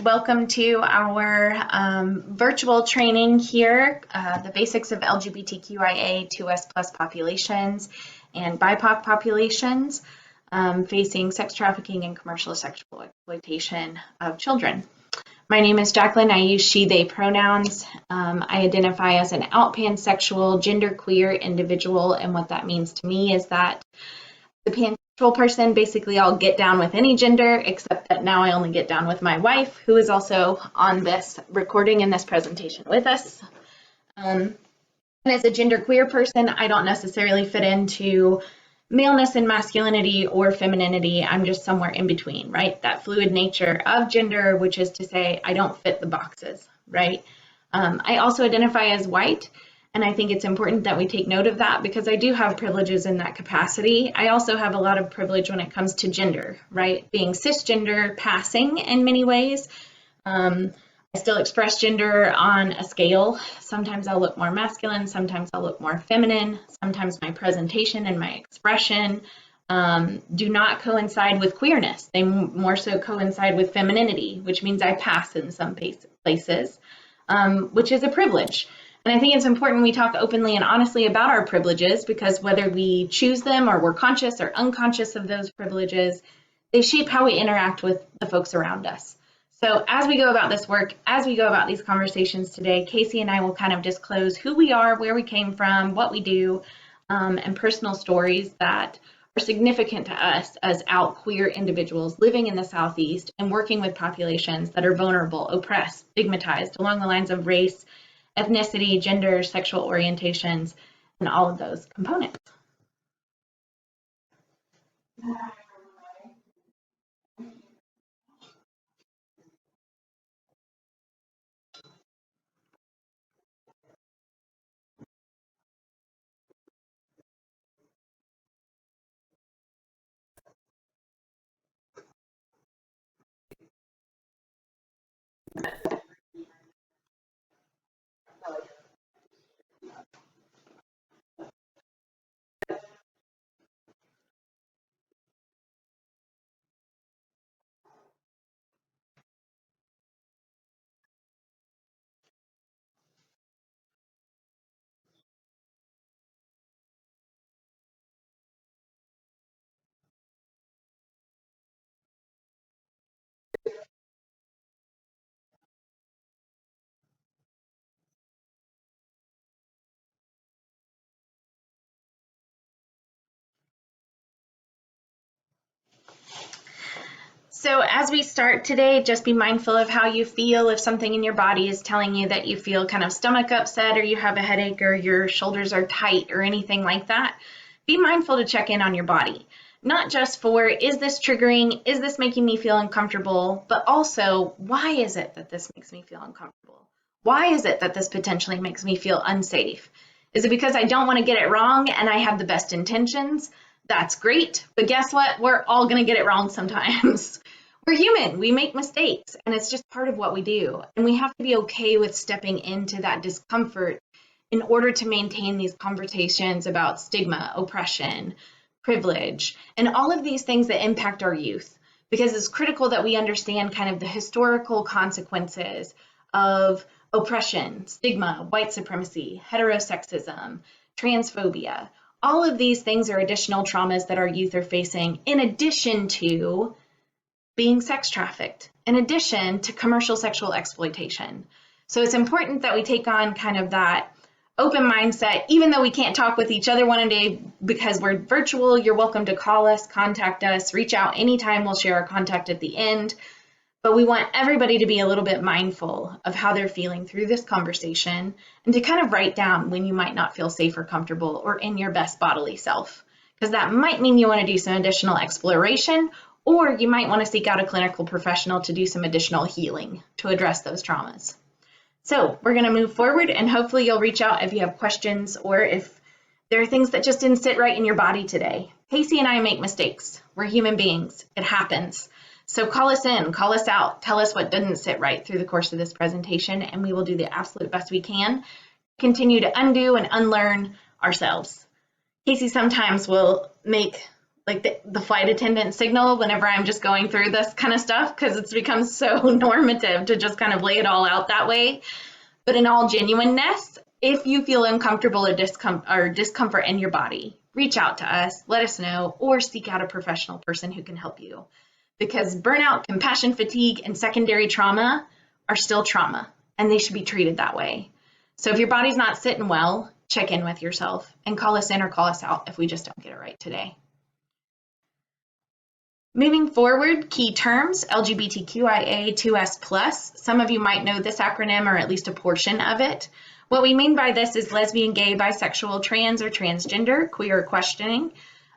welcome to our virtual training here, the basics of LGBTQIA 2S+ populations and BIPOC populations facing sex trafficking and commercial sexual exploitation of children. My name is Jacqueline. I use she, they pronouns. I identify as an out pansexual, genderqueer individual, and what that means to me is that the pansexual person, basically I'll get down with any gender, except that now I only get down with my wife, who is also on this recording in this presentation with us. And as a genderqueer person, I don't necessarily fit into maleness and masculinity or femininity. I'm just somewhere in between, right? That fluid nature of gender, which is to say I don't fit the boxes, right? I also identify as white, and I think it's important that we take note of that because I do have privileges in that capacity. I also have a lot of privilege when it comes to gender, right? Being cisgender, passing in many ways. I still express gender on a scale. Sometimes I'll look more masculine, sometimes I'll look more feminine, sometimes my presentation and my expression do not coincide with queerness. They more so coincide with femininity, which means I pass in some places, which is a privilege. And I think it's important we talk openly and honestly about our privileges because whether we choose them or we're conscious or unconscious of those privileges, they shape how we interact with the folks around us. So as we go about this work, as we go about these conversations today, Casey and I will kind of disclose who we are, where we came from, what we do, and personal stories that are significant to us as out queer individuals living in the Southeast and working with populations that are vulnerable, oppressed, stigmatized along the lines of race, ethnicity, gender, sexual orientations, and all of those components. So as we start today, just be mindful of how you feel. If something in your body is telling you that you feel kind of stomach upset or you have a headache or your shoulders are tight or anything like that, be mindful to check in on your body. Not just for, is this triggering? Is this making me feel uncomfortable? But also, why is it that this makes me feel uncomfortable? Why is it that this potentially makes me feel unsafe? Is it because I don't want to get it wrong and I have the best intentions? That's great, but guess what? We're all going to get it wrong sometimes. We're human, we make mistakes, and it's just part of what we do. And we have to be okay with stepping into that discomfort in order to maintain these conversations about stigma, oppression, privilege, and all of these things that impact our youth. Because it's critical that we understand kind of the historical consequences of oppression, stigma, white supremacy, heterosexism, transphobia. All of these things are additional traumas that our youth are facing in addition to being sex trafficked, in addition to commercial sexual exploitation. So it's important that we take on kind of that open mindset, even though we can't talk with each other one day because we're virtual. You're welcome to call us, contact us, reach out anytime. We'll share our contact at the end. But we want everybody to be a little bit mindful of how they're feeling through this conversation and to kind of write down when you might not feel safe or comfortable or in your best bodily self, because that might mean you want to do some additional exploration, or you might want to seek out a clinical professional to do some additional healing to address those traumas. So we're going to move forward, and hopefully you'll reach out if you have questions or if there are things that just didn't sit right in your body today. Casey and I make mistakes. We're human beings. It happens. So call us in, call us out, tell us what didn't sit right through the course of this presentation, and we will do the absolute best we can, continue to undo and unlearn ourselves. Casey sometimes will make like the flight attendant signal whenever I'm just going through this kind of stuff, because it's become so normative to just kind of lay it all out that way. But in all genuineness, if you feel uncomfortable or discomfort in your body, reach out to us, let us know, or seek out a professional person who can help you. Because burnout, compassion fatigue, and secondary trauma are still trauma, and they should be treated that way. So if your body's not sitting well, check in with yourself and call us in or call us out if we just don't get it right today. Moving forward, key terms, LGBTQIA2S+. Some of you might know this acronym or at least a portion of it. What we mean by this is lesbian, gay, bisexual, trans, or transgender, queer, questioning.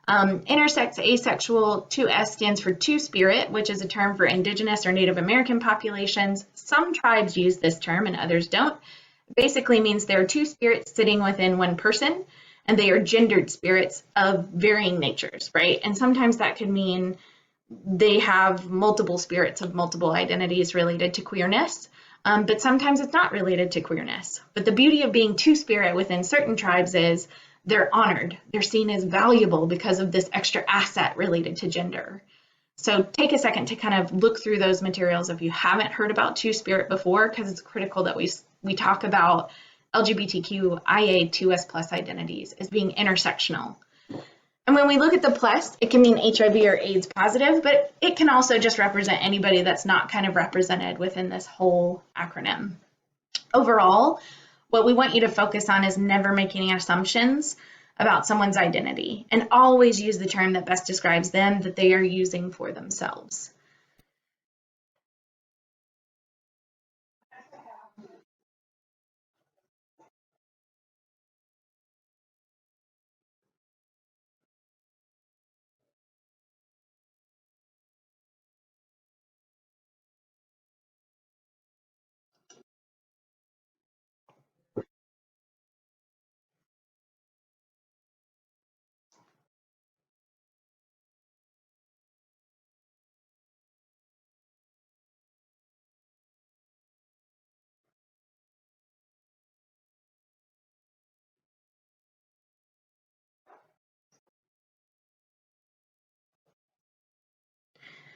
Intersex, asexual, 2S stands for two-spirit, which is a term for Indigenous or Native American populations. Some tribes use this term and others don't. It basically means there are two spirits sitting within one person, and they are gendered spirits of varying natures, right? And sometimes that could mean they have multiple spirits of multiple identities related to queerness, but sometimes it's not related to queerness. But the beauty of being two-spirit within certain tribes is they're honored. They're seen as valuable because of this extra asset related to gender. So take a second to kind of look through those materials if you haven't heard about two-spirit before, because it's critical that we talk about LGBTQIA2S+ identities as being intersectional. And when we look at the plus, it can mean HIV or AIDS positive, but it can also just represent anybody that's not kind of represented within this whole acronym. Overall, what we want you to focus on is never making any assumptions about someone's identity, and always use the term that best describes them that they are using for themselves.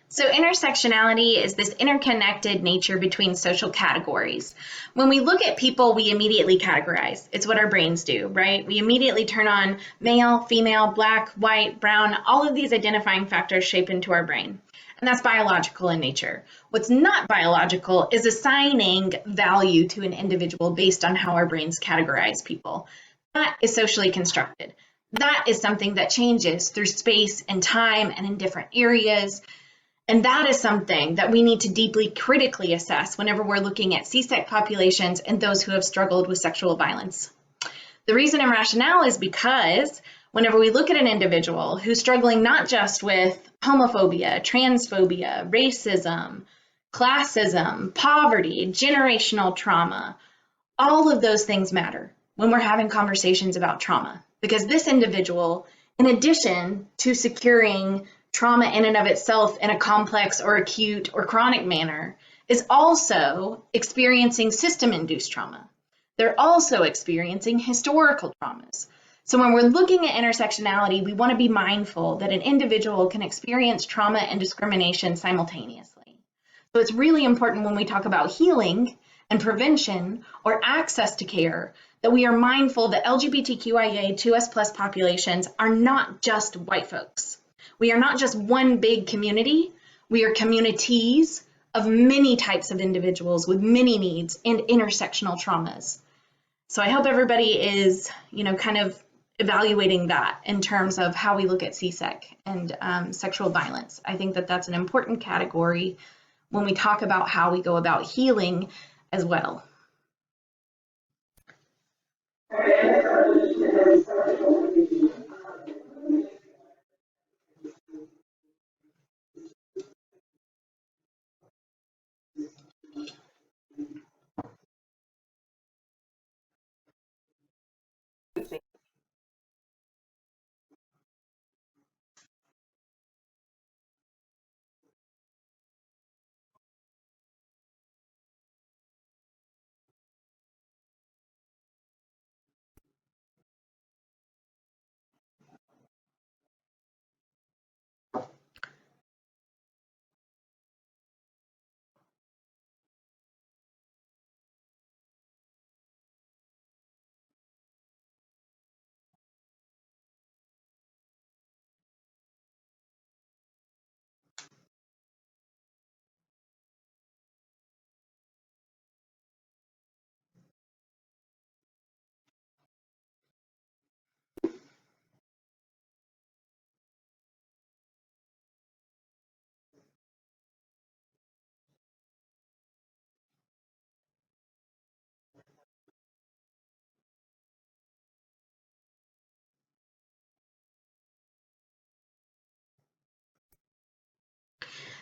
So intersectionality is this interconnected nature between social categories. When we look at people, we immediately categorize. It's what our brains do, right? We immediately turn on male, female, black, white, brown. All of these identifying factors shape into our brain. And that's biological in nature. What's not biological is assigning value to an individual based on how our brains categorize people. That is socially constructed. That is something that changes through space and time and in different areas. And that is something that we need to deeply critically assess whenever we're looking at CSEC populations and those who have struggled with sexual violence. The reason and rationale is because whenever we look at an individual who's struggling not just with homophobia, transphobia, racism, classism, poverty, generational trauma, all of those things matter when we're having conversations about trauma. Because this individual, in addition to securing trauma in and of itself in a complex or acute or chronic manner, is also experiencing system-induced trauma. They're also experiencing historical traumas. So when we're looking at intersectionality, we want to be mindful that an individual can experience trauma and discrimination simultaneously. So it's really important when we talk about healing and prevention or access to care that we are mindful that LGBTQIA2S+ populations are not just white folks. We are not just one big community. We are communities of many types of individuals with many needs and intersectional traumas. So I hope everybody is, kind of evaluating that in terms of how we look at CSEC and sexual violence. I think that that's an important category when we talk about how we go about healing as well.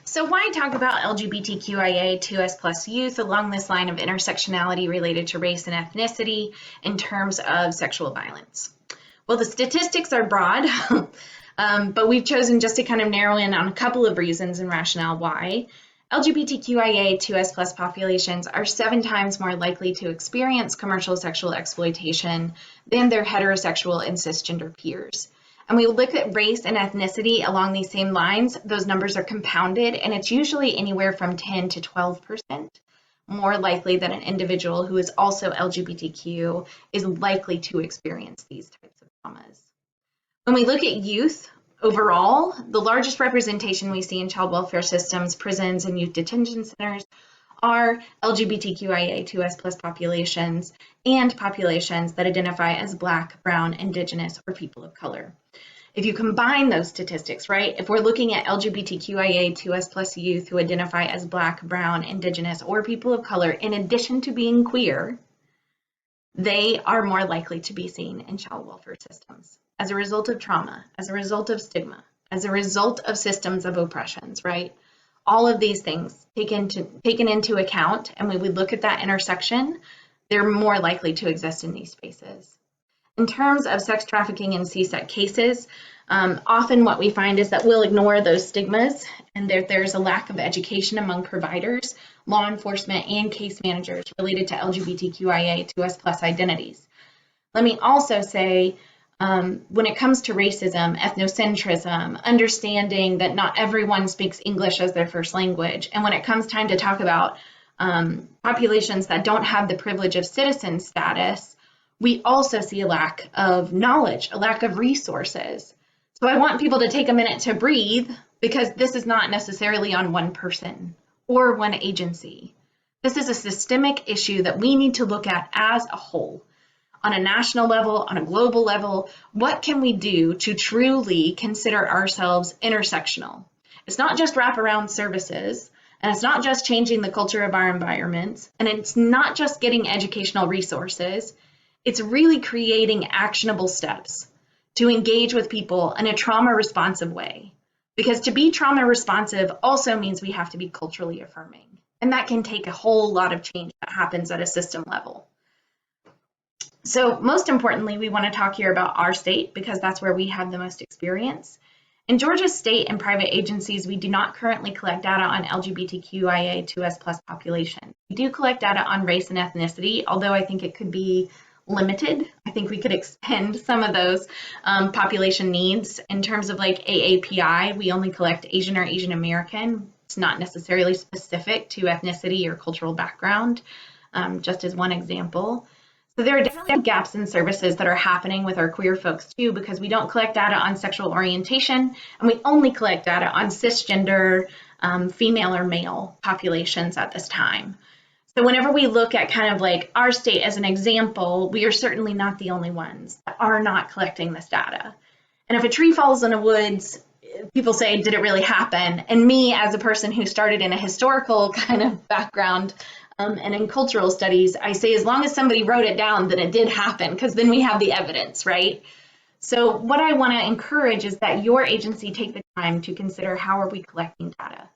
So why talk about LGBTQIA2S plus youth along this line of intersectionality related to race and ethnicity in terms of sexual violence? Well, the statistics are broad, but we've chosen just to kind of narrow in on a couple of reasons and rationale why. LGBTQIA2S plus populations are 7 times more likely to experience commercial sexual exploitation than their heterosexual and cisgender peers. And we look at race and ethnicity along these same lines, those numbers are compounded, and it's usually anywhere from 10 to 12% more likely that an individual who is also LGBTQ is likely to experience these types of traumas. When we look at youth overall, the largest representation we see in child welfare systems, prisons, and youth detention centers are LGBTQIA2S plus populations and populations that identify as Black, Brown, Indigenous, or people of color. If you combine those statistics, right, if we're looking at LGBTQIA2S plus youth who identify as Black, Brown, Indigenous, or people of color, in addition to being queer, they are more likely to be seen in child welfare systems as a result of trauma, as a result of stigma, as a result of systems of oppressions, right? All of these things taken into account, and when we look at that intersection, they're more likely to exist in these spaces. In terms of sex trafficking and CSEC cases, often what we find is that we'll ignore those stigmas and that there's a lack of education among providers, law enforcement, and case managers related to LGBTQIA2S plus identities. Let me also say, when it comes to racism, ethnocentrism, understanding that not everyone speaks English as their first language, and when it comes time to talk about populations that don't have the privilege of citizen status, we also see a lack of knowledge, a lack of resources. So I want people to take a minute to breathe, because this is not necessarily on one person or one agency. This is a systemic issue that we need to look at as a whole. On a national level, on a global level, what can we do to truly consider ourselves intersectional? It's not just wraparound services, and it's not just changing the culture of our environments, and it's not just getting educational resources. It's really creating actionable steps to engage with people in a trauma responsive way. Because to be trauma responsive also means we have to be culturally affirming. And that can take a whole lot of change that happens at a system level. So most importantly, we want to talk here about our state, because that's where we have the most experience. In Georgia's state and private agencies, we do not currently collect data on LGBTQIA2S plus population. We do collect data on race and ethnicity, although I think it could be limited. I think we could expand some of those population needs. In terms of like AAPI, we only collect Asian or Asian American. It's not necessarily specific to ethnicity or cultural background, just as one example. So there are definitely gaps in services that are happening with our queer folks too, because we don't collect data on sexual orientation, and we only collect data on cisgender, female or male populations at this time. So whenever we look at kind of like our state as an example, we are certainly not the only ones that are not collecting this data. And if a tree falls in the woods, people say, did it really happen? And me, as a person who started in a historical kind of background and in cultural studies, I say, as long as somebody wrote it down, then it did happen, because then we have the evidence, right? So what I want to encourage is that your agency take the time to consider, how are we collecting data?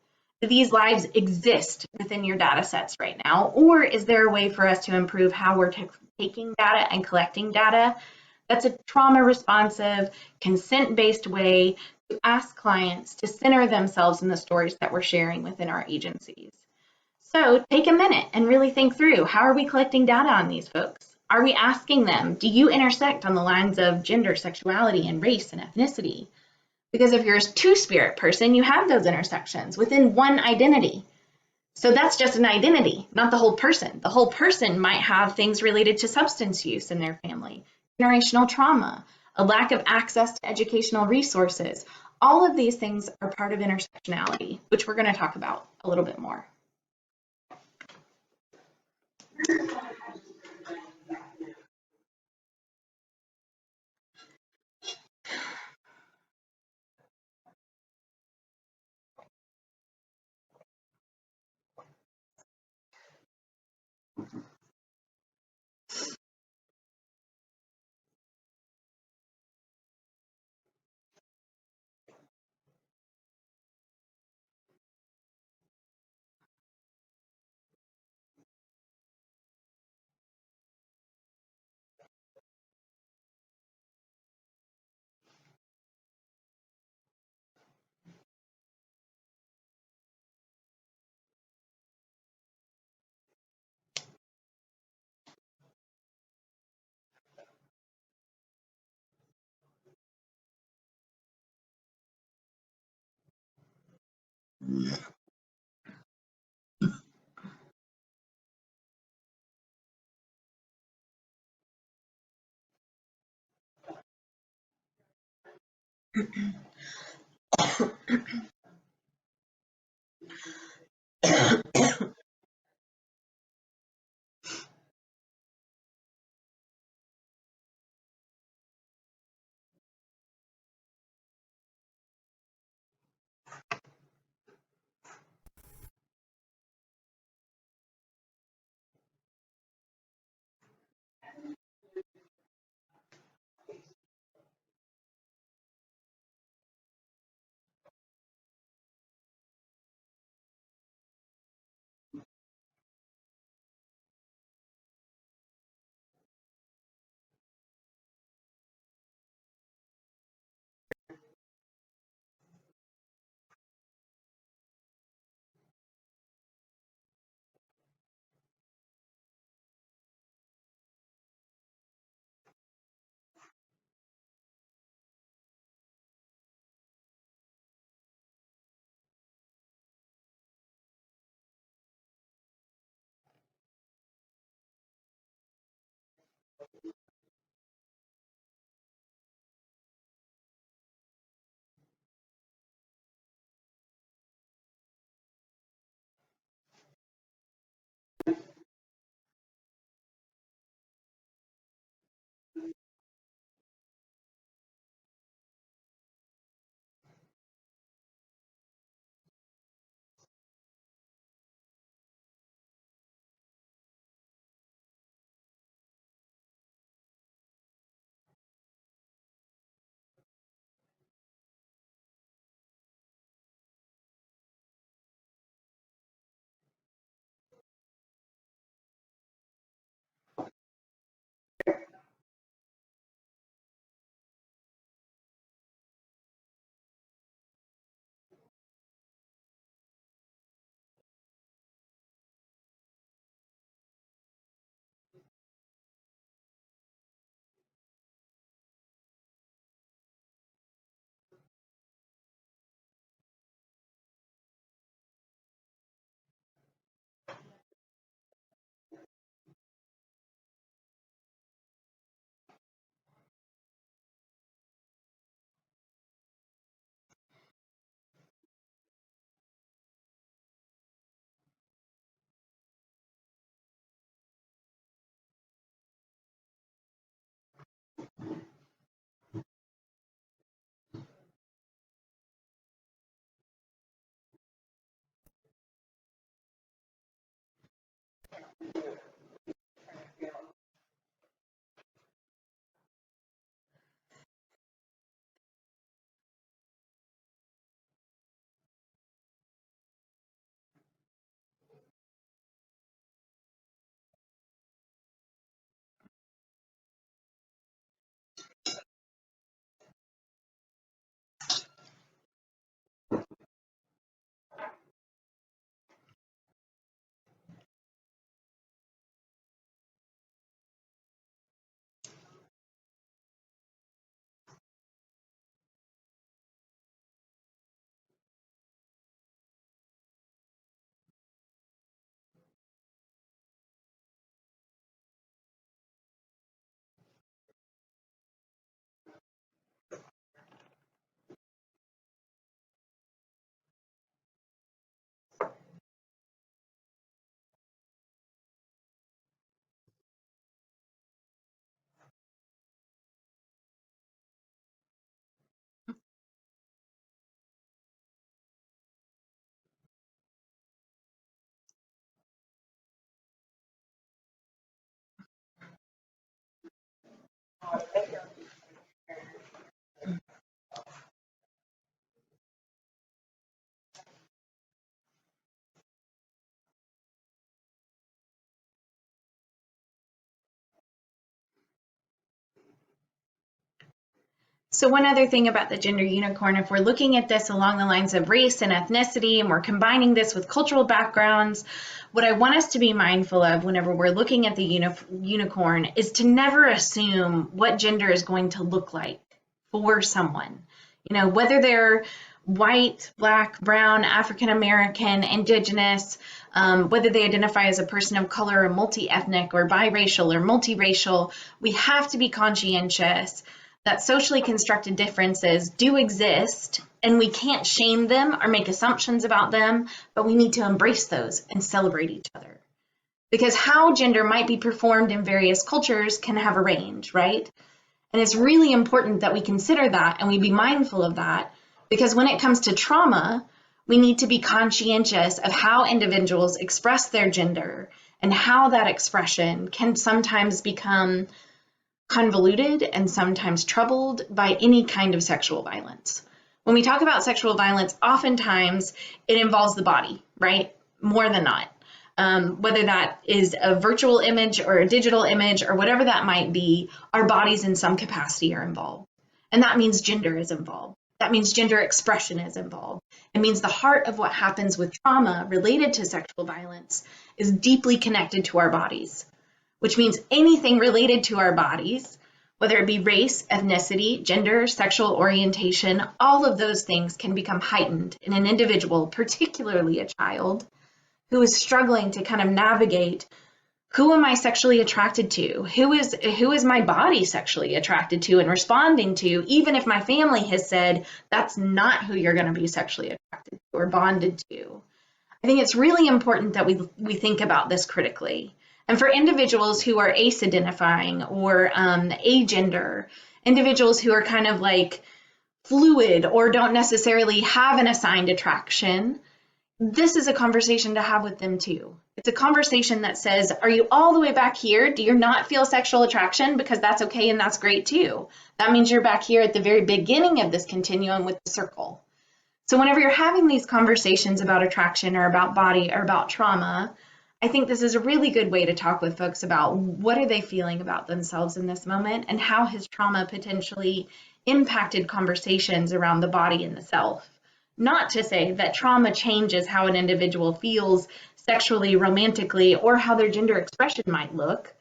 Do these lives exist within your data sets right now? Or is there a way for us to improve how we're taking data and collecting data? That's a trauma responsive, consent-based way to ask clients to center themselves in the stories that we're sharing within our agencies. So take a minute and really think through, how are we collecting data on these folks? Are we asking them, do you intersect on the lines of gender, sexuality, and race and ethnicity? Because if you're a two-spirit person, you have those intersections within one identity. So that's just an identity, not the whole person. The whole person might have things related to substance use in their family, generational trauma, a lack of access to educational resources. All of these things are part of intersectionality, which we're going to talk about a little bit more. So one other thing about the gender unicorn, if we're looking at this along the lines of race and ethnicity, and we're combining this with cultural backgrounds, what I want us to be mindful of whenever we're looking at the unicorn is to never assume what gender is going to look like for someone. You know, whether they're white, black, brown, African American, indigenous, whether they identify as a person of color or multi-ethnic or biracial or multiracial, we have to be conscientious that socially constructed differences do exist, and we can't shame them or make assumptions about them, but we need to embrace those and celebrate each other. Because how gender might be performed in various cultures can have a range, right? And it's really important that we consider that and we be mindful of that, because when it comes to trauma, we need to be conscientious of how individuals express their gender and how that expression can sometimes become convoluted and sometimes troubled by any kind of sexual violence. When we talk about sexual violence, oftentimes it involves the body, right? More than not. Whether that is a virtual image or a digital image or whatever that might be, our bodies in some capacity are involved. And that means gender is involved. That means gender expression is involved. It means the heart of what happens with trauma related to sexual violence is deeply connected to our bodies, which means anything related to our bodies, whether it be race, ethnicity, gender, sexual orientation, all of those things can become heightened in an individual, particularly a child, who is struggling to kind of navigate, who am I sexually attracted to? Who is my body sexually attracted to and responding to, even if my family has said that's not who you're going to be sexually attracted to or bonded to. I think it's really important that we think about this critically. And for individuals who are ace-identifying or agender, individuals who are kind of like fluid or don't necessarily have an assigned attraction, this is a conversation to have with them too. It's a conversation that says, are you all the way back here? Do you not feel sexual attraction? Because that's okay and that's great too. That means you're back here at the very beginning of this continuum with the circle. So whenever you're having these conversations about attraction or about body or about trauma, I think this is a really good way to talk with folks about what are they feeling about themselves in this moment and how has trauma potentially impacted conversations around the body and the self. Not to say that trauma changes how an individual feels sexually, romantically, or how their gender expression might look,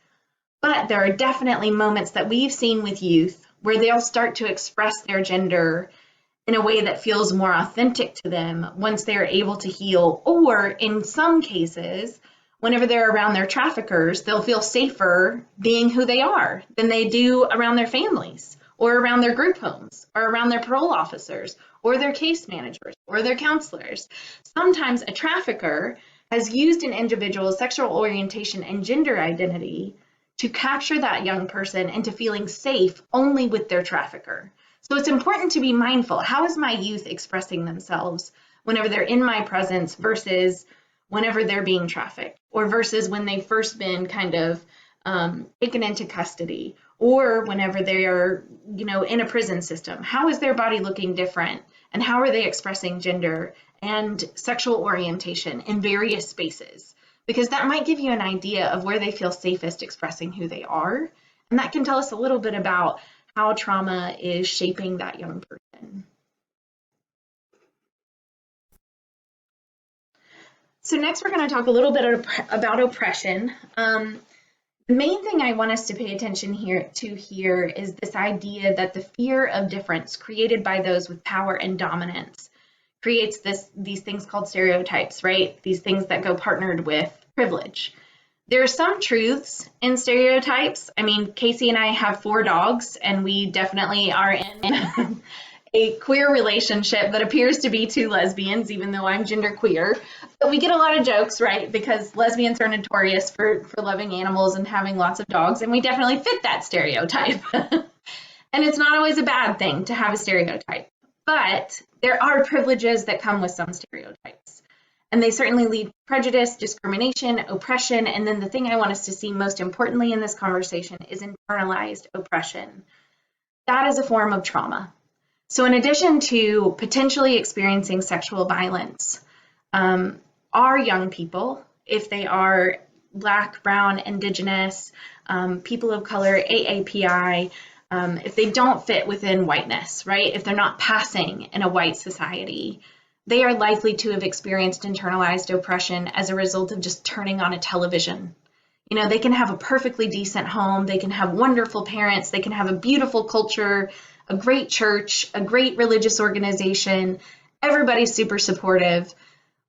but there are definitely moments that we've seen with youth where they'll start to express their gender in a way that feels more authentic to them once they're able to heal, or in some cases, whenever they're around their traffickers, they'll feel safer being who they are than they do around their families or around their group homes or around their parole officers or their case managers or their counselors. Sometimes a trafficker has used an individual's sexual orientation and gender identity to capture that young person into feeling safe only with their trafficker. So it's important to be mindful. How is my youth expressing themselves whenever they're in my presence versus whenever they're being trafficked, or versus when they've first been kind of taken into custody, or whenever they are, in a prison system? How is their body looking different? And how are they expressing gender and sexual orientation in various spaces? Because that might give you an idea of where they feel safest expressing who they are. And that can tell us a little bit about how trauma is shaping that young person. So next we're going to talk a little bit about oppression. The main thing I want us to pay attention here is this idea that the fear of difference created by those with power and dominance creates these things called stereotypes, right? These things that go partnered with privilege. There are some truths in stereotypes. I mean, Casey and I have 4 dogs, and we definitely are in a queer relationship that appears to be 2 lesbians, even though I'm genderqueer. But we get a lot of jokes, right? Because lesbians are notorious for loving animals and having lots of dogs, and we definitely fit that stereotype. And it's not always a bad thing to have a stereotype, but there are privileges that come with some stereotypes. And they certainly lead to prejudice, discrimination, oppression, and then the thing I want us to see most importantly in this conversation is internalized oppression. That is a form of trauma. So in addition to potentially experiencing sexual violence, our young people, if they are Black, Brown, Indigenous, people of color, AAPI, if they don't fit within whiteness, right? If they're not passing in a white society, they are likely to have experienced internalized oppression as a result of just turning on a television. They can have a perfectly decent home, they can have wonderful parents, they can have a beautiful culture, a great church, a great religious organization, Everybody's super supportive.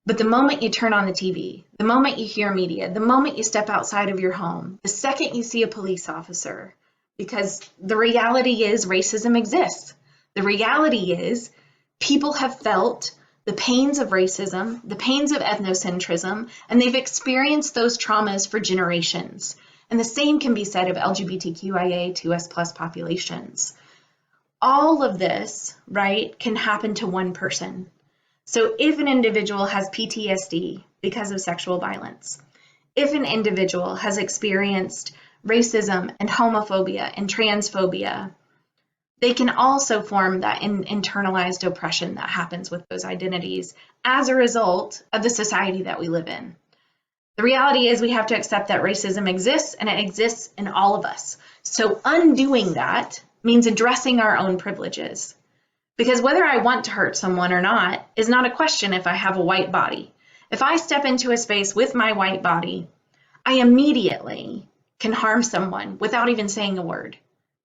But the moment you turn on the TV, the moment you hear media, the moment you step outside of your home, the second you see a police officer, because the reality is racism exists. The reality is people have felt the pains of racism, the pains of ethnocentrism, and they've experienced those traumas for generations. And the same can be said of LGBTQIA2S+ populations. All of this, right, can happen to one person. So if an individual has PTSD because of sexual violence, if an individual has experienced racism and homophobia and transphobia, they can also form that internalized oppression that happens with those identities as a result of the society that we live in. The reality is we have to accept that racism exists, and it exists in all of us. So undoing that means addressing our own privileges. Because whether I want to hurt someone or not is not a question if I have a white body. If I step into a space with my white body, I immediately can harm someone without even saying a word.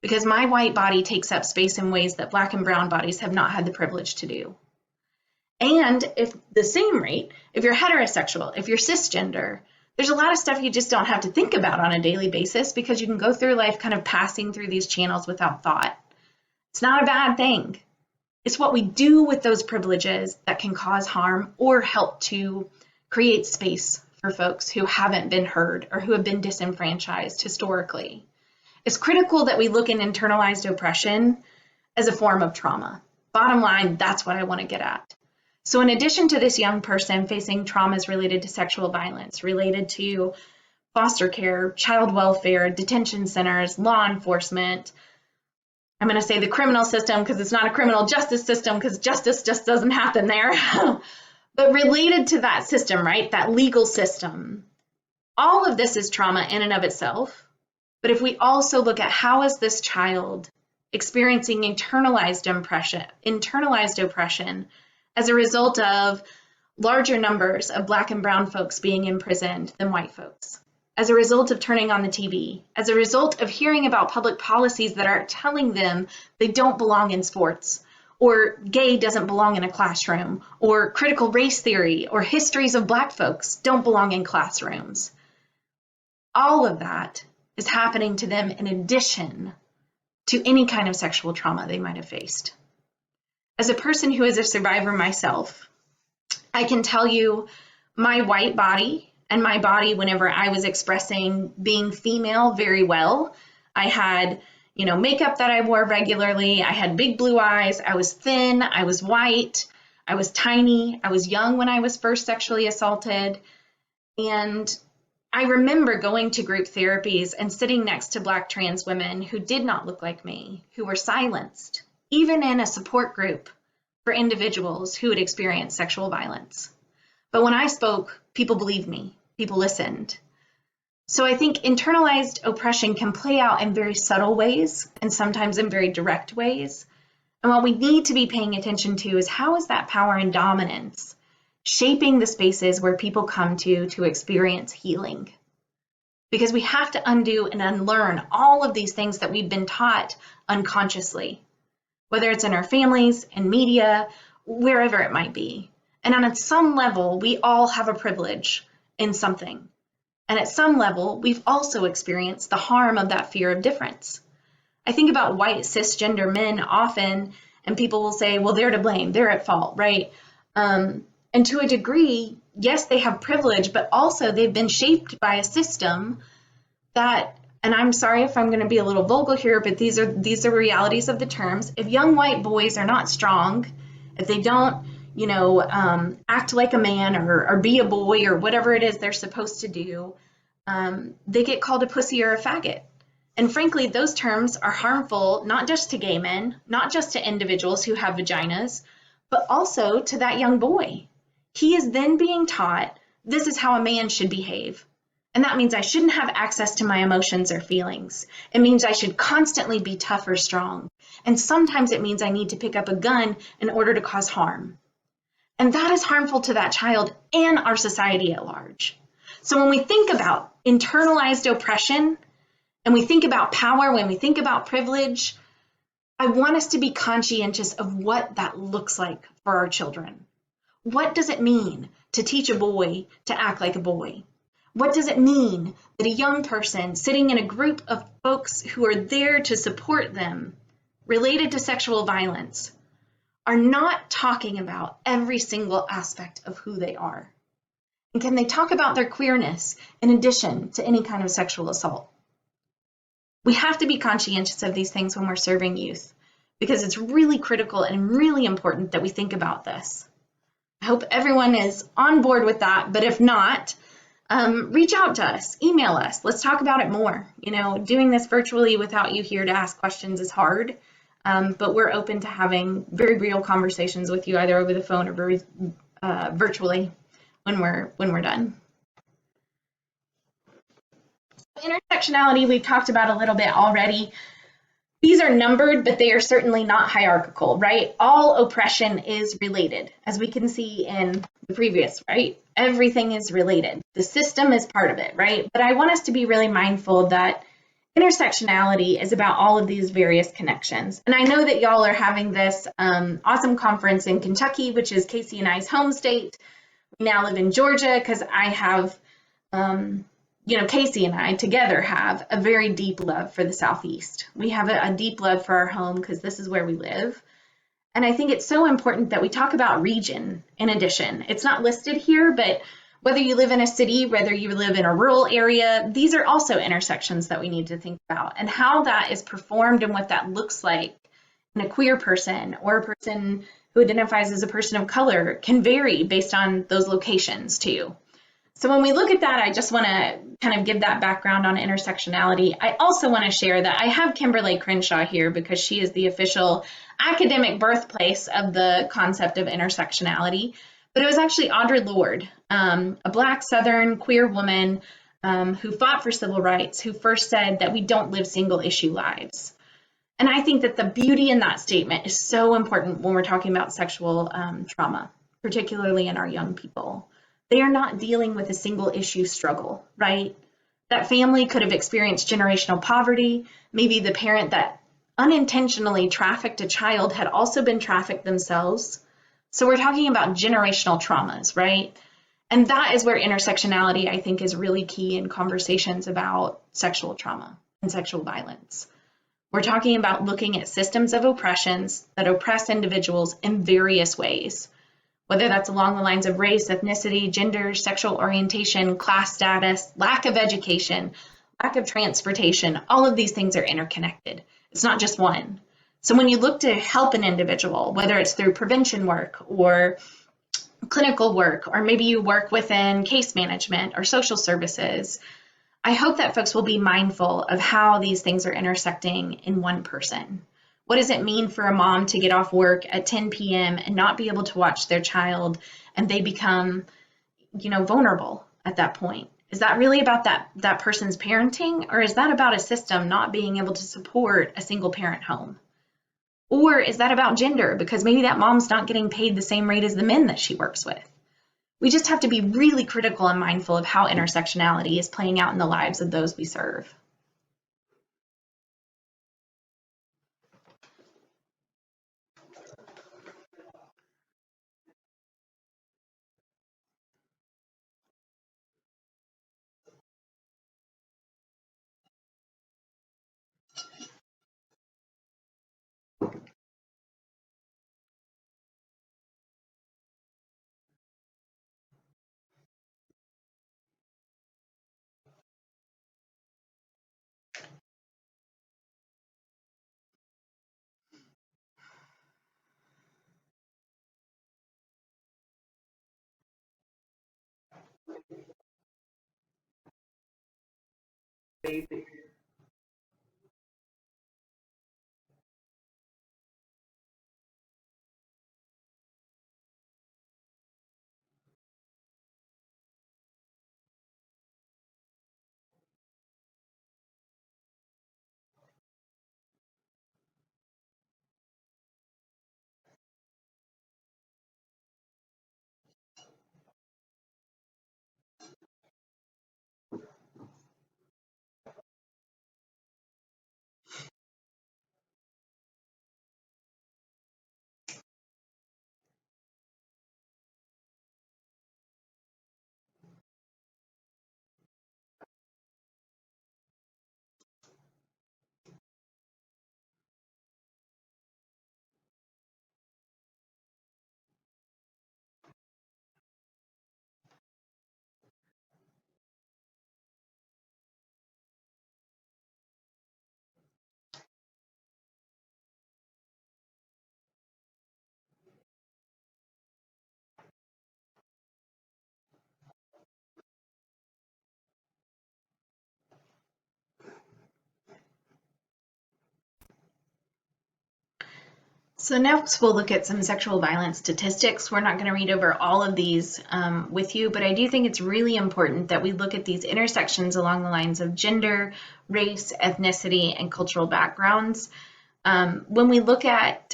Because my white body takes up space in ways that Black and brown bodies have not had the privilege to do. And if the same rate, if you're heterosexual, if you're cisgender, there's a lot of stuff you just don't have to think about on a daily basis because you can go through life kind of passing through these channels without thought. It's not a bad thing. It's what we do with those privileges that can cause harm or help to create space for folks who haven't been heard or who have been disenfranchised historically. It's critical that we look at internalized oppression as a form of trauma. Bottom line, that's what I want to get at. So in addition to this young person facing traumas related to sexual violence, related to foster care, child welfare, detention centers, law enforcement, I'm going to say the criminal system because it's not a criminal justice system because justice just doesn't happen there. But related to that system, right, that legal system, all of this is trauma in and of itself. But if we also look at how is this child experiencing internalized oppression as a result of larger numbers of Black and brown folks being imprisoned than white folks, as a result of turning on the TV, as a result of hearing about public policies that are telling them they don't belong in sports, or gay doesn't belong in a classroom, or critical race theory, or histories of Black folks don't belong in classrooms. All of that is happening to them in addition to any kind of sexual trauma they might have faced. As a person who is a survivor myself, I can tell you my white body and my body whenever I was expressing being female very well. I had, makeup that I wore regularly. I had big blue eyes. I was thin. I was white. I was tiny. I was young when I was first sexually assaulted. And I remember going to group therapies and sitting next to Black trans women who did not look like me, who were silenced, even in a support group for individuals who had experienced sexual violence. But when I spoke, people believed me, people listened. So I think internalized oppression can play out in very subtle ways and sometimes in very direct ways. And what we need to be paying attention to is how is that power and dominance shaping the spaces where people come to experience healing? Because we have to undo and unlearn all of these things that we've been taught unconsciously, whether it's in our families, in media, wherever it might be. And on some level, we all have a privilege in something. And at some level, we've also experienced the harm of that fear of difference. I think about white cisgender men often, and people will say, well, they're to blame, they're at fault, right? And to a degree, yes, they have privilege, but also they've been shaped by a system that, and I'm sorry if I'm going to be a little vulgar here, but these are realities of the terms. If young white boys are not strong, if they don't, act like a man or be a boy or whatever it is they're supposed to do, they get called a pussy or a faggot. And frankly, those terms are harmful, not just to gay men, not just to individuals who have vaginas, but also to that young boy. He is then being taught, this is how a man should behave. And that means I shouldn't have access to my emotions or feelings. It means I should constantly be tough or strong. And sometimes it means I need to pick up a gun in order to cause harm. And that is harmful to that child and our society at large. So when we think about internalized oppression, and we think about power, when we think about privilege, I want us to be conscientious of what that looks like for our children. What does it mean to teach a boy to act like a boy? What does it mean that a young person sitting in a group of folks who are there to support them related to sexual violence are not talking about every single aspect of who they are? And can they talk about their queerness in addition to any kind of sexual assault? We have to be conscientious of these things when we're serving youth, because it's really critical and really important that we think about this. I hope everyone is on board with that, but if not, reach out to us, email us. Let's talk about it more. You know, doing this virtually without you here to ask questions is hard, but we're open to having very real conversations with you, either over the phone or virtually when we're done. Intersectionality we've talked about a little bit already. These are numbered, but they are certainly not hierarchical, right? All oppression is related, as we can see in the previous, right? Everything is related. The system is part of it, right? But I want us to be really mindful that intersectionality is about all of these various connections. And I know that y'all are having this awesome conference in Kentucky, which is Casey and I's home state. We now live in Georgia because I have Casey and I together have a very deep love for the Southeast. We have a deep love for our home because this is where we live. And I think it's so important that we talk about region in addition. It's not listed here, but whether you live in a city, whether you live in a rural area, these are also intersections that we need to think about, and how that is performed and what that looks like in a queer person or a person who identifies as a person of color can vary based on those locations too. So when we look at that, I just want to kind of give that background on intersectionality. I also want to share that I have Kimberly Crenshaw here because she is the official academic birthplace of the concept of intersectionality. But it was actually Audre Lorde, a Black Southern queer woman who fought for civil rights, who first said that we don't live single issue lives. And I think that the beauty in that statement is so important when we're talking about sexual trauma, particularly in our young people. They are not dealing with a single issue struggle, right? That family could have experienced generational poverty. Maybe the parent that unintentionally trafficked a child had also been trafficked themselves. So we're talking about generational traumas, right? And that is where intersectionality, I think, is really key in conversations about sexual trauma and sexual violence. We're talking about looking at systems of oppressions that oppress individuals in various ways, whether that's along the lines of race, ethnicity, gender, sexual orientation, class status, lack of education, lack of transportation. All of these things are interconnected. It's not just one. So when you look to help an individual, whether it's through prevention work or clinical work, or maybe you work within case management or social services, I hope that folks will be mindful of how these things are intersecting in one person. What does it mean for a mom to get off work at 10 p.m. and not be able to watch their child, and they become, vulnerable at that point? Is that really about that person's parenting, or is that about a system not being able to support a single parent home? Or is that about gender, because maybe that mom's not getting paid the same rate as the men that she works with? We just have to be really critical and mindful of how intersectionality is playing out in the lives of those we serve. So next we'll look at some sexual violence statistics. We're not going to read over all of these with you, but I do think it's really important that we look at these intersections along the lines of gender, race, ethnicity, and cultural backgrounds. When we look at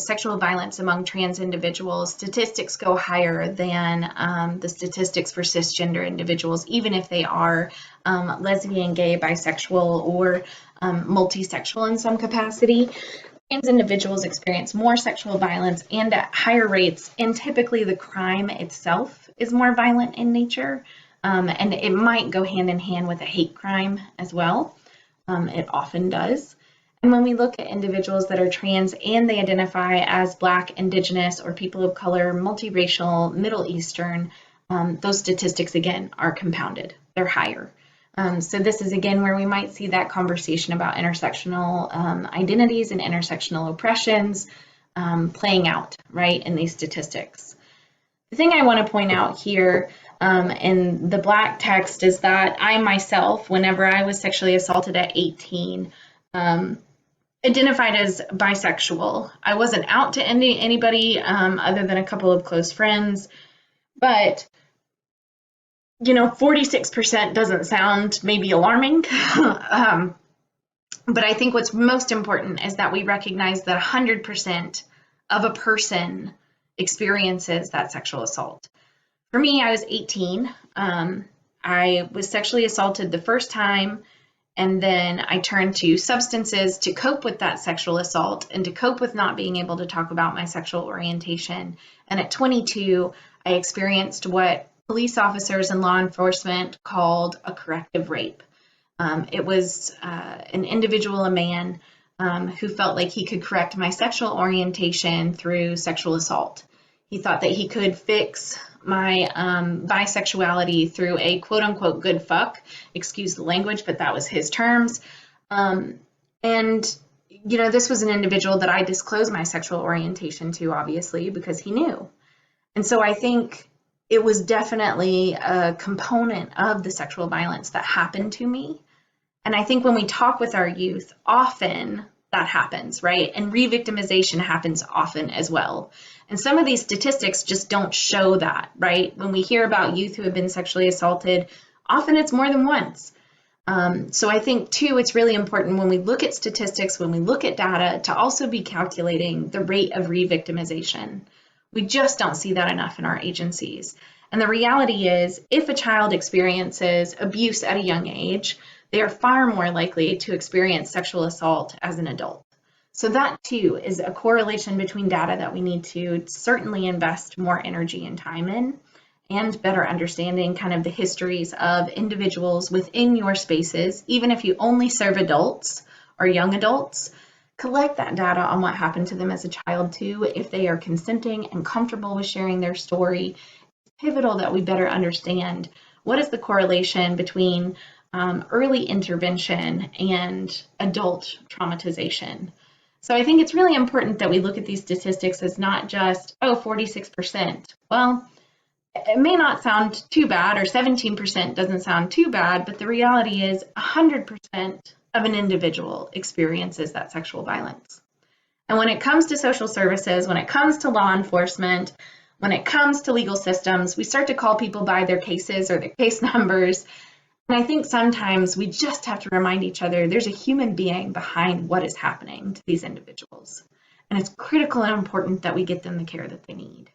sexual violence among trans individuals, statistics go higher than the statistics for cisgender individuals, even if they are lesbian, gay, bisexual, or multisexual in some capacity. Trans individuals experience more sexual violence and at higher rates, and typically the crime itself is more violent in nature, and it might go hand in hand with a hate crime as well. It often does. And when we look at individuals that are trans and they identify as Black, Indigenous, or people of color, multiracial, Middle Eastern, those statistics again are compounded. They're higher. So this is again where we might see that conversation about intersectional identities and intersectional oppressions playing out, right, in these statistics. The thing I want to point out here in the Black text is that I myself, whenever I was sexually assaulted at 18, identified as bisexual. I wasn't out to anybody other than a couple of close friends, but 46% doesn't sound maybe alarming, but I think what's most important is that we recognize that 100% of a person experiences that sexual assault. For me, I was 18. I was sexually assaulted the first time, and then I turned to substances to cope with that sexual assault and to cope with not being able to talk about my sexual orientation. And at 22, I experienced what police officers and law enforcement called a corrective rape. It was an individual, a man, who felt like he could correct my sexual orientation through sexual assault. He thought that he could fix my bisexuality through a quote unquote good fuck, excuse the language, but that was his terms. This was an individual that I disclosed my sexual orientation to, obviously, because he knew. And so I think it was definitely a component of the sexual violence that happened to me. And I think when we talk with our youth, often that happens, right? And re-victimization happens often as well. And some of these statistics just don't show that, right? When we hear about youth who have been sexually assaulted, often it's more than once. So I think, too, it's really important when we look at statistics, when we look at data, to also be calculating the rate of re-victimization. We just don't see that enough in our agencies. And the reality is, if a child experiences abuse at a young age, they are far more likely to experience sexual assault as an adult. So that too is a correlation between data that we need to certainly invest more energy and time in, and better understanding kind of the histories of individuals within your spaces. Even if you only serve adults or young adults, collect that data on what happened to them as a child too. If they are consenting and comfortable with sharing their story, it's pivotal that we better understand what is the correlation between early intervention and adult traumatization. So I think it's really important that we look at these statistics as not just, 46%. Well, it may not sound too bad, or 17% doesn't sound too bad, but the reality is 100% of an individual experiences that sexual violence. And when it comes to social services, when it comes to law enforcement, when it comes to legal systems, we start to call people by their cases or their case numbers. And I think sometimes we just have to remind each other there's a human being behind what is happening to these individuals. And it's critical and important that we get them the care that they need.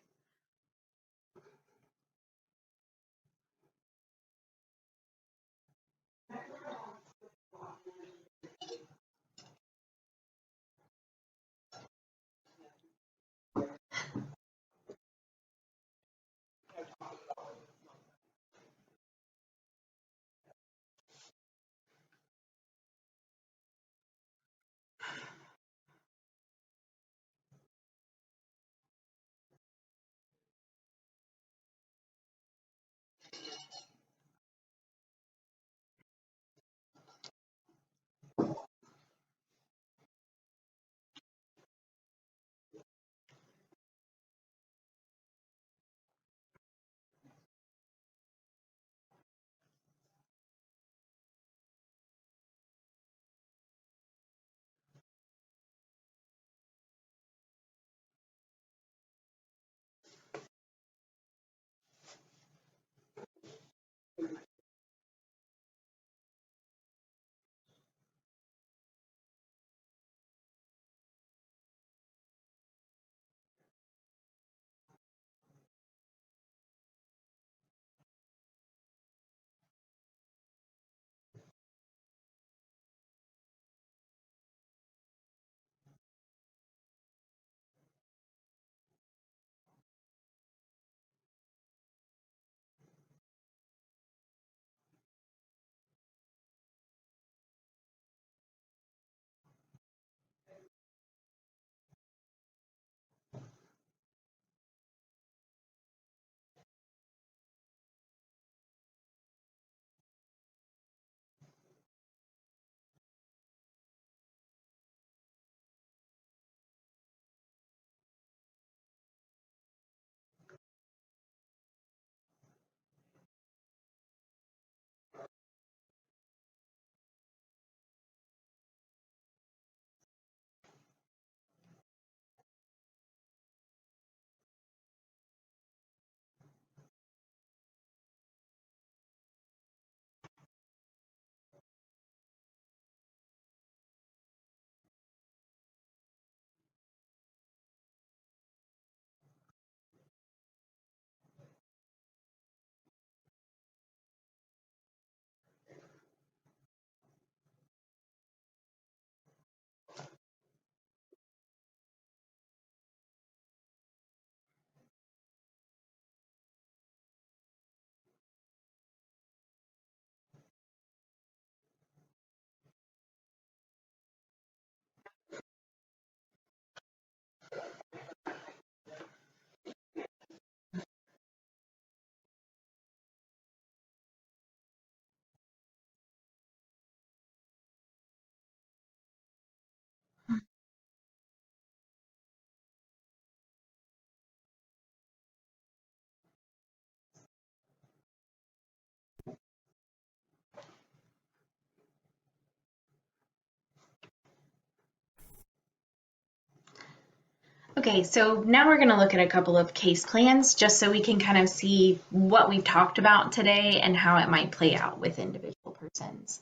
Okay, so now we're going to look at a couple of case plans just so we can kind of see what we've talked about today and how it might play out with individual persons.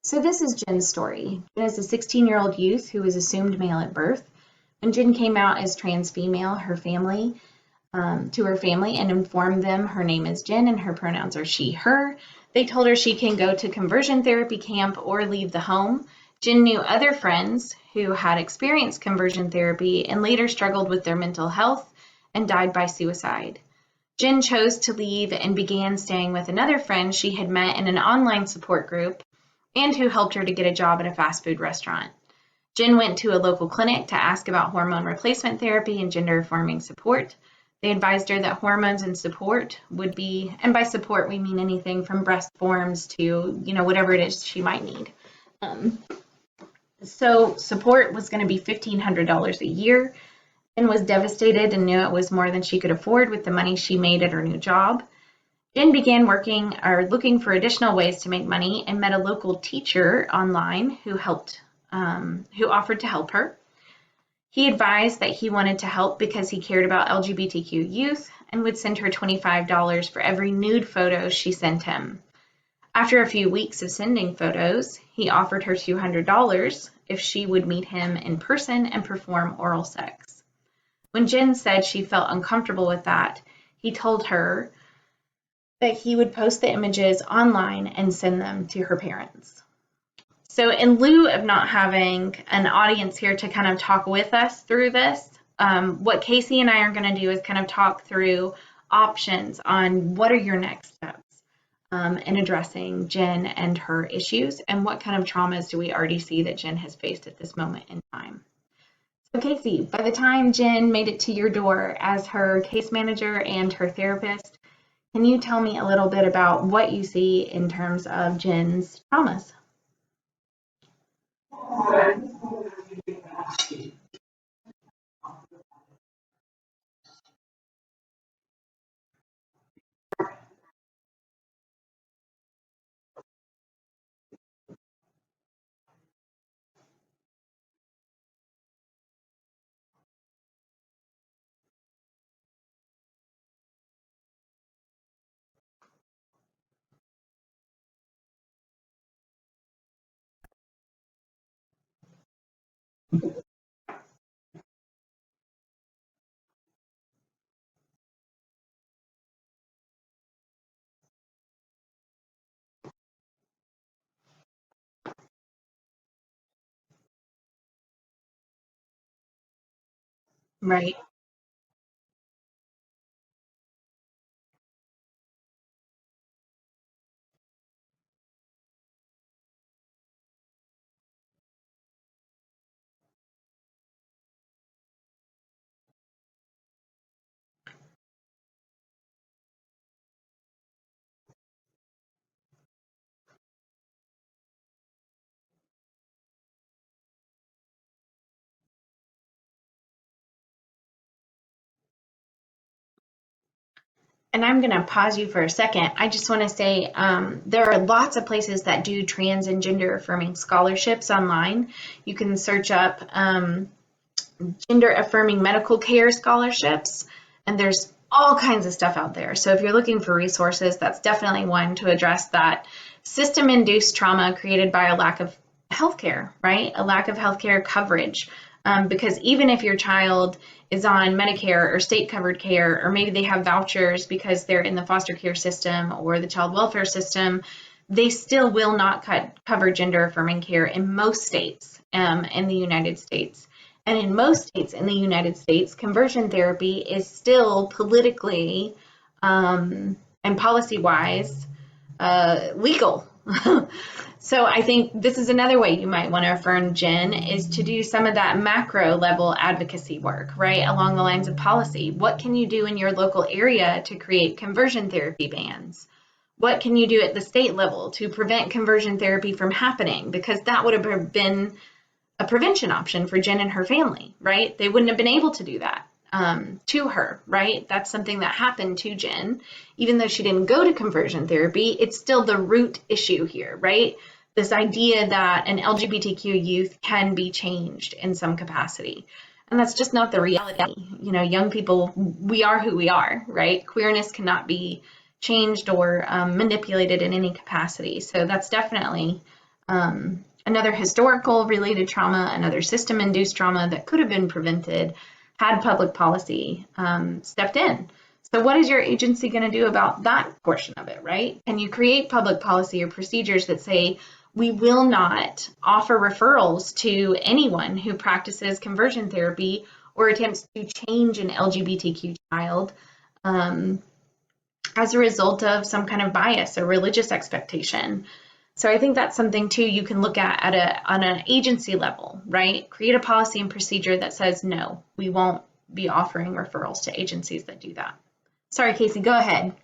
So this is Jen's story. Jen is a 16-year-old youth who was assumed male at birth. When Jen came out as trans female, to her family and informed them her name is Jen and her pronouns are she, her. They told her she can go to conversion therapy camp or leave the home. Jen knew other friends who had experienced conversion therapy and later struggled with their mental health and died by suicide. Jen chose to leave and began staying with another friend she had met in an online support group and who helped her to get a job at a fast food restaurant. Jen went to a local clinic to ask about hormone replacement therapy and gender affirming support. They advised her that hormones and support would be, and by support we mean anything from breast forms to, whatever it is she might need. So support was going to be $1,500 a year. Jen was devastated and knew it was more than she could afford with the money she made at her new job. Jen began looking for additional ways to make money and met a local teacher online who offered to help her. He advised that he wanted to help because he cared about LGBTQ youth and would send her $25 for every nude photo she sent him. After a few weeks of sending photos, he offered her $200 if she would meet him in person and perform oral sex. When Jen said she felt uncomfortable with that, he told her that he would post the images online and send them to her parents. So in lieu of not having an audience here to kind of talk with us through this, what Casey and I are going to do is kind of talk through options on what are your next steps in addressing Jen and her issues, and what kind of traumas do we already see that Jen has faced at this moment in time. So Casey, by the time Jen made it to your door as her case manager and her therapist, can you tell me a little bit about what you see in terms of Jen's traumas? Right. And I'm going to pause you for a second. I just want to say there are lots of places that do trans and gender affirming scholarships online. You can search up gender affirming medical care scholarships, and there's all kinds of stuff out there. So if you're looking for resources, that's definitely one to address that system induced trauma created by a lack of healthcare, right? A lack of healthcare coverage. Because even if your child is on Medicare or state covered care, or maybe they have vouchers because they're in the foster care system or the child welfare system, they still will not cover gender affirming care in most states in the United States. And in most states in the United States, conversion therapy is still politically and policy-wise legal. So I think this is another way you might want to affirm Jen, is to do some of that macro level advocacy work, right? Along the lines of policy. What can you do in your local area to create conversion therapy bans? What can you do at the state level to prevent conversion therapy from happening? Because that would have been a prevention option for Jen and her family, right? They wouldn't have been able to do that to her, right? That's something that happened to Jen. Even though she didn't go to conversion therapy, it's still the root issue here, right? This idea that an LGBTQ youth can be changed in some capacity. And that's just not the reality. You know, young people, we are who we are, right? Queerness cannot be changed or manipulated in any capacity. So that's definitely another historical related trauma, another system induced trauma that could have been prevented had public policy stepped in. So what is your agency going to do about that portion of it, right? Can you create public policy or procedures that say, we will not offer referrals to anyone who practices conversion therapy or attempts to change an LGBTQ child as a result of some kind of bias or religious expectation. So I think that's something too you can look at on an agency level, right? Create a policy and procedure that says, no, we won't be offering referrals to agencies that do that. Sorry, Casey, go ahead.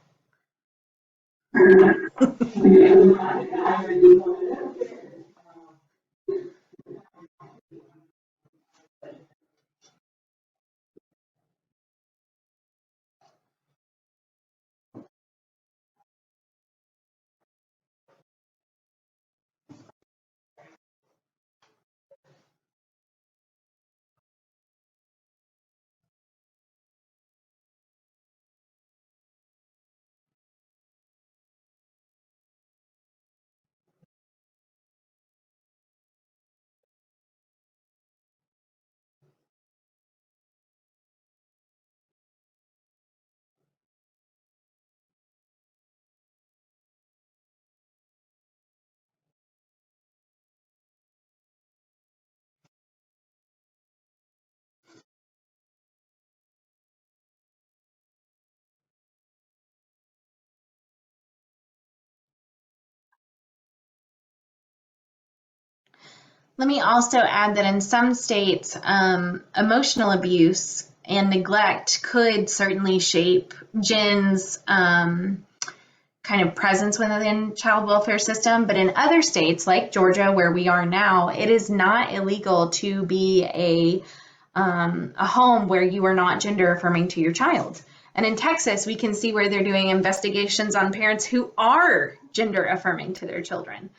Let me also add that in some states, emotional abuse and neglect could certainly shape Jen's kind of presence within child welfare system. But in other states, like Georgia, where we are now, it is not illegal to be a home where you are not gender affirming to your child. And in Texas, we can see where they're doing investigations on parents who are gender affirming to their children.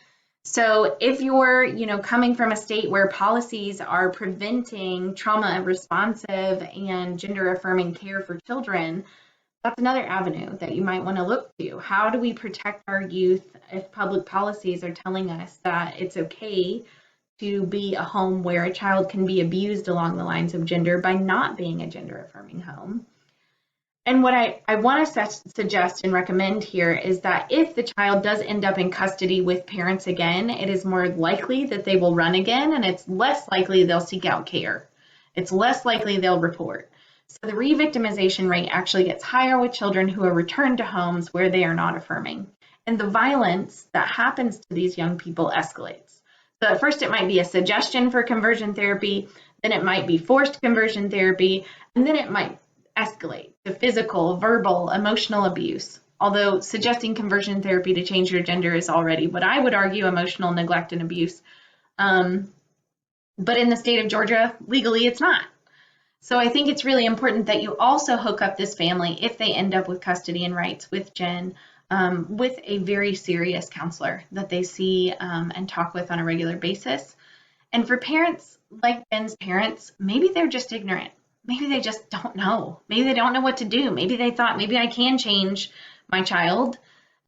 So if you're, coming from a state where policies are preventing trauma responsive and gender affirming care for children, that's another avenue that you might want to look to. How do we protect our youth if public policies are telling us that it's okay to be a home where a child can be abused along the lines of gender by not being a gender affirming home? And what I want to suggest and recommend here is that if the child does end up in custody with parents again, it is more likely that they will run again, and it's less likely they'll seek out care. It's less likely they'll report. So the re-victimization rate actually gets higher with children who are returned to homes where they are not affirming. And the violence that happens to these young people escalates. So at first it might be a suggestion for conversion therapy, then it might be forced conversion therapy, and then it might escalate to physical, verbal, emotional abuse. Although suggesting conversion therapy to change your gender is already what I would argue emotional neglect and abuse. But in the state of Georgia, legally it's not. So I think it's really important that you also hook up this family, if they end up with custody and rights with Jen, with a very serious counselor that they see and talk with on a regular basis. And for parents like Jen's parents, maybe they're just ignorant. Maybe they just don't know. Maybe they don't know what to do. Maybe they thought, maybe I can change my child.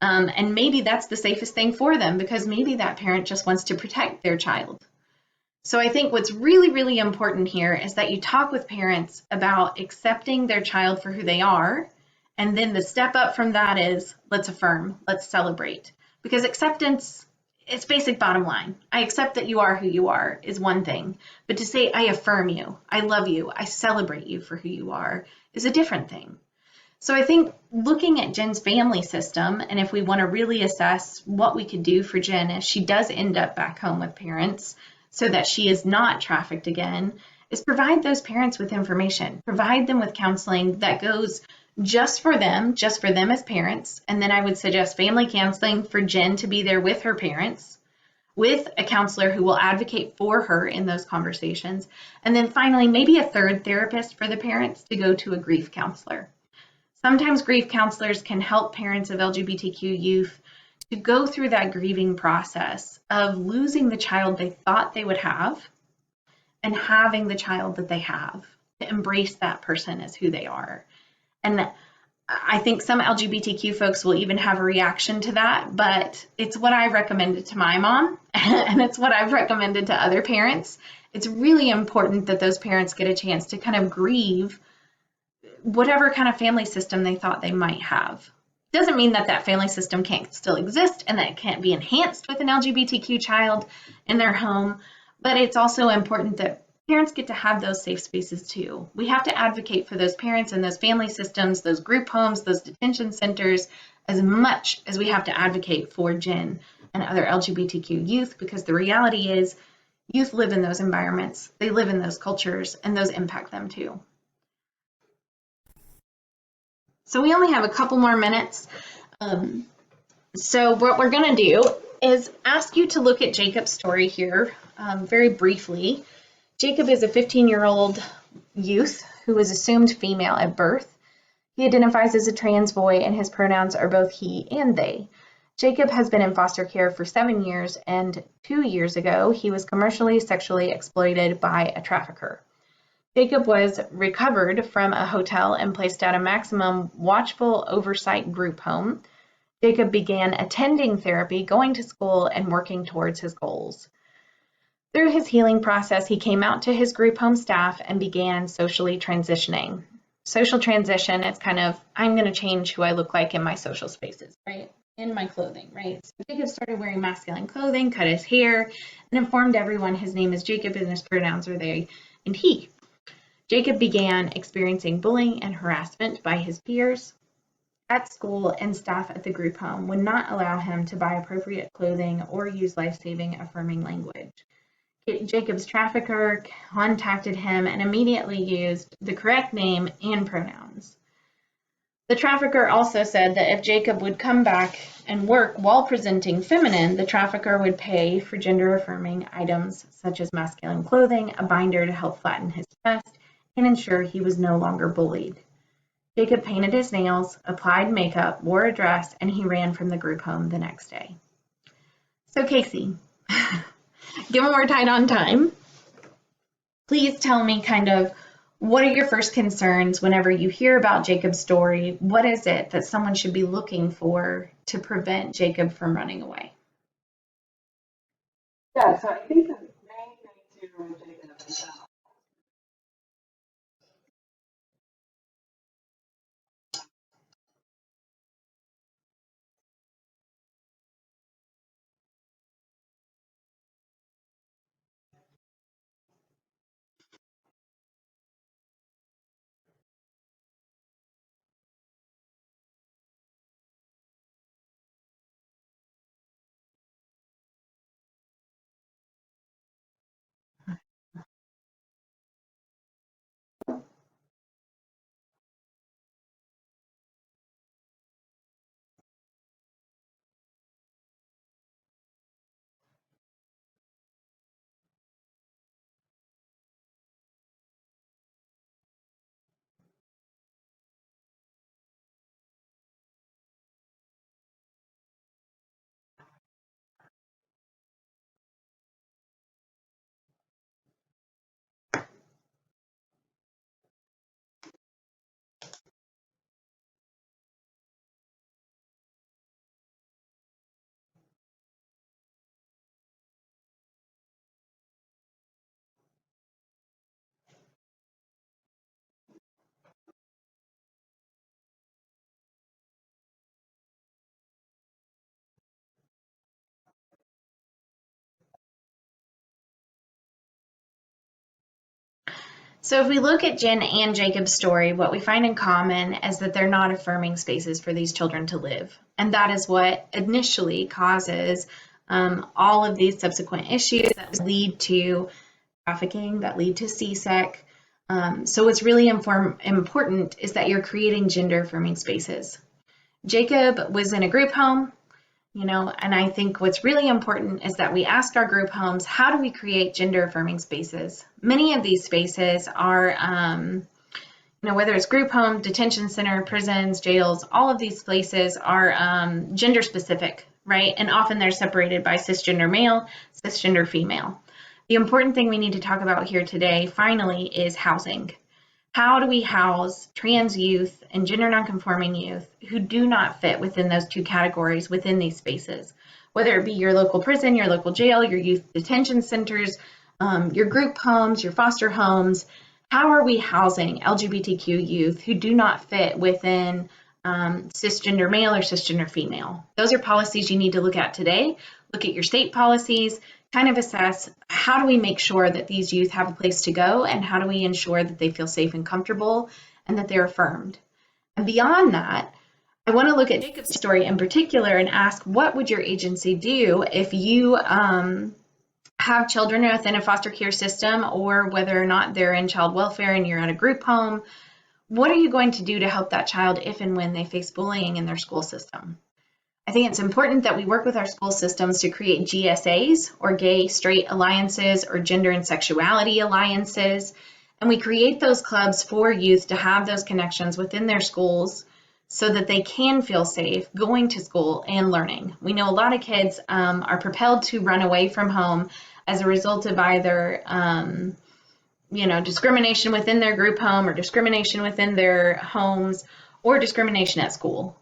And maybe that's the safest thing for them because maybe that parent just wants to protect their child. So I think what's really, really important here is that you talk with parents about accepting their child for who they are. And then the step up from that is let's affirm, let's celebrate. Because acceptance, it's basic bottom line. I accept that you are who you are is one thing. But to say I affirm you, I love you, I celebrate you for who you are is a different thing. So I think looking at Jen's family system, and if we want to really assess what we could do for Jen if she does end up back home with parents, so that she is not trafficked again, is provide those parents with information, provide them with counseling that goes just for them as parents. And then I would suggest family counseling for Jen to be there with her parents, with a counselor who will advocate for her in those conversations. And then finally, maybe a third therapist for the parents to go to a grief counselor. Sometimes grief counselors can help parents of LGBTQ youth to go through that grieving process of losing the child they thought they would have and having the child that they have, to embrace that person as who they are. And I think some LGBTQ folks will even have a reaction to that, but it's what I recommended to my mom, and it's what I've recommended to other parents. It's really important that those parents get a chance to kind of grieve whatever kind of family system they thought they might have. Doesn't mean that that family system can't still exist and that it can't be enhanced with an LGBTQ child in their home, but it's also important that parents get to have those safe spaces too. We have to advocate for those parents and those family systems, those group homes, those detention centers, as much as we have to advocate for Jen and other LGBTQ youth, because the reality is youth live in those environments, they live in those cultures, and those impact them too. So we only have a couple more minutes. So what we're going to do is ask you to look at Jacob's story here very briefly. Jacob is a 15-year-old youth who was assumed female at birth. He identifies as a trans boy, and his pronouns are both he and they. Jacob has been in foster care for 7 years, and 2 years ago, he was commercially sexually exploited by a trafficker. Jacob was recovered from a hotel and placed at a maximum watchful oversight group home. Jacob began attending therapy, going to school, and working towards his goals. Through his healing process, he came out to his group home staff and began socially transitioning. Social transition, it's kind of, I'm going to change who I look like in my social spaces, right? In my clothing, right? So Jacob started wearing masculine clothing, cut his hair, and informed everyone his name is Jacob and his pronouns are they and he. Jacob began experiencing bullying and harassment by his peers at school, and staff at the group home would not allow him to buy appropriate clothing or use life-saving affirming language. Jacob's trafficker contacted him and immediately used the correct name and pronouns. The trafficker also said that if Jacob would come back and work while presenting feminine, the trafficker would pay for gender-affirming items such as masculine clothing, a binder to help flatten his chest, and ensure he was no longer bullied. Jacob painted his nails, applied makeup, wore a dress, and he ran from the group home the next day. So Casey, given we're tight on time, please tell me kind of what are your first concerns whenever you hear about Jacob's story? What is it that someone should be looking for to prevent Jacob from running away? Yeah, so I think the main thing too with Jacob is that So if we look at Jen and Jacob's story, what we find in common is that they're not affirming spaces for these children to live. And that is what initially causes all of these subsequent issues that lead to trafficking, that lead to CSEC. So what's really important is that you're creating gender affirming spaces. Jacob was in a group home, and I think what's really important is that we ask our group homes, how do we create gender affirming spaces? Many of these spaces are, whether it's group home, detention center, prisons, jails, all of these places are gender specific, right? And often they're separated by cisgender male, cisgender female. The important thing we need to talk about here today, finally, is housing. How do we house trans youth and gender nonconforming youth who do not fit within those two categories within these spaces? Whether it be your local prison, your local jail, your youth detention centers, your group homes, your foster homes. How are we housing LGBTQ youth who do not fit within cisgender male or cisgender female? Those are policies you need to look at today. Look at your state policies, kind of assess how do we make sure that these youth have a place to go, and how do we ensure that they feel safe and comfortable and that they're affirmed. And beyond that, I want to look at Jacob's story in particular and ask, what would your agency do if you have children within a foster care system, or whether or not they're in child welfare and you're at a group home? What are you going to do to help that child if and when they face bullying in their school system? I think it's important that we work with our school systems to create GSAs, or gay straight alliances, or gender and sexuality alliances, and we create those clubs for youth to have those connections within their schools so that they can feel safe going to school and learning. We know a lot of kids are propelled to run away from home as a result of either discrimination within their group home, or discrimination within their homes, or discrimination at school.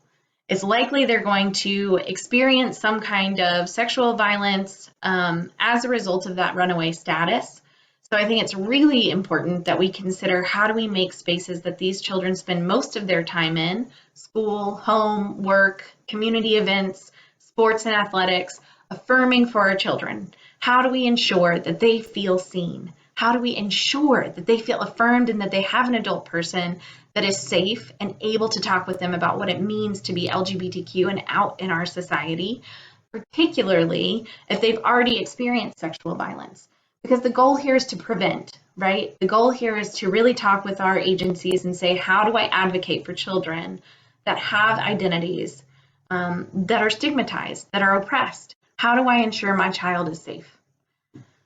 It's likely they're going to experience some kind of sexual violence as a result of that runaway status. So I think it's really important that we consider, how do we make spaces that these children spend most of their time in, school, home, work, community events, sports and athletics, affirming for our children? How do we ensure that they feel seen? How do we ensure that they feel affirmed and that they have an adult person that is safe and able to talk with them about what it means to be LGBTQ and out in our society, particularly if they've already experienced sexual violence? Because the goal here is to prevent, right? The goal here is to really talk with our agencies and say, how do I advocate for children that have identities that are stigmatized, that are oppressed? How do I ensure my child is safe?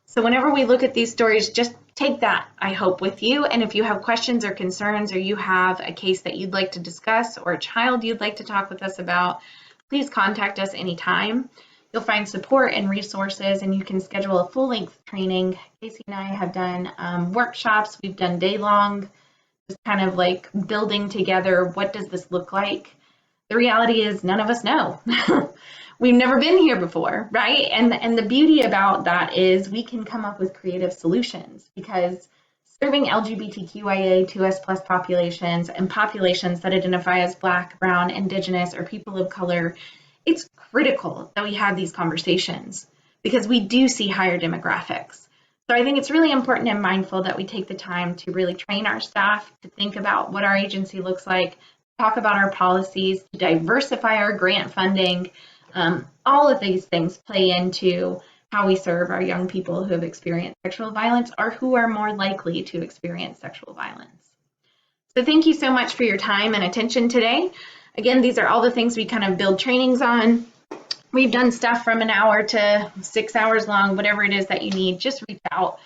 So whenever we look at these stories, just take that, I hope, with you. And if you have questions or concerns, or you have a case that you'd like to discuss, or a child you'd like to talk with us about, please contact us anytime. You'll find support and resources, and you can schedule a full-length training. Casey and I have done workshops. We've done day-long, just kind of like building together, what does this look like? The reality is none of us know. We've never been here before, right? And the beauty about that is we can come up with creative solutions, because serving LGBTQIA, 2S+ populations, and populations that identify as Black, Brown, Indigenous, or people of color, it's critical that we have these conversations, because we do see higher demographics. So I think it's really important and mindful that we take the time to really train our staff to think about what our agency looks like, talk about our policies, to diversify our grant funding. All of these things play into how we serve our young people who have experienced sexual violence, or who are more likely to experience sexual violence. So thank you so much for your time and attention today. Again, these are all the things we kind of build trainings on. We've done stuff from an hour to 6 hours long, whatever it is that you need, just reach out.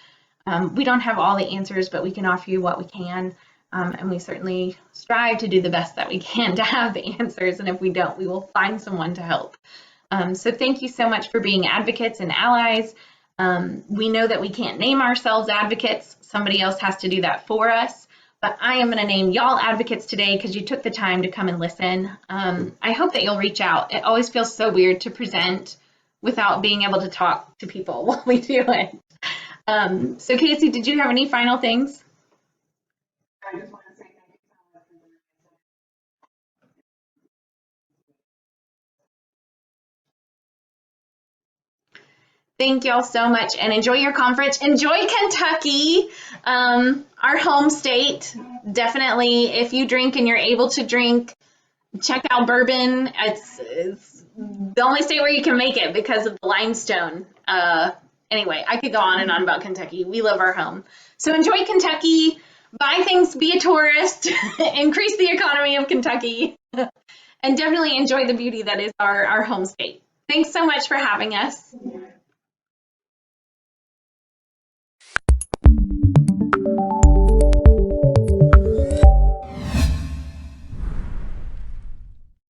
We don't have all the answers, but we can offer you what we can. And we certainly strive to do the best that we can to have the answers. And if we don't, we will find someone to help. So thank you so much for being advocates and allies. We know that we can't name ourselves advocates. Somebody else has to do that for us. But I am going to name y'all advocates today, because you took the time to come and listen. I hope that you'll reach out. It always feels so weird to present without being able to talk to people while we do it. So Casey, did you have any final things? I just want to say thank you so much for doing Thank y'all so much, and enjoy your conference. Enjoy Kentucky, our home state. Definitely, if you drink and you're able to drink, check out bourbon. It's the only state where you can make it because of the limestone. Anyway, I could go on and on about Kentucky. We love our home. So enjoy Kentucky. Buy things, be a tourist, increase the economy of Kentucky, and definitely enjoy the beauty that is our home state. Thanks so much for having us.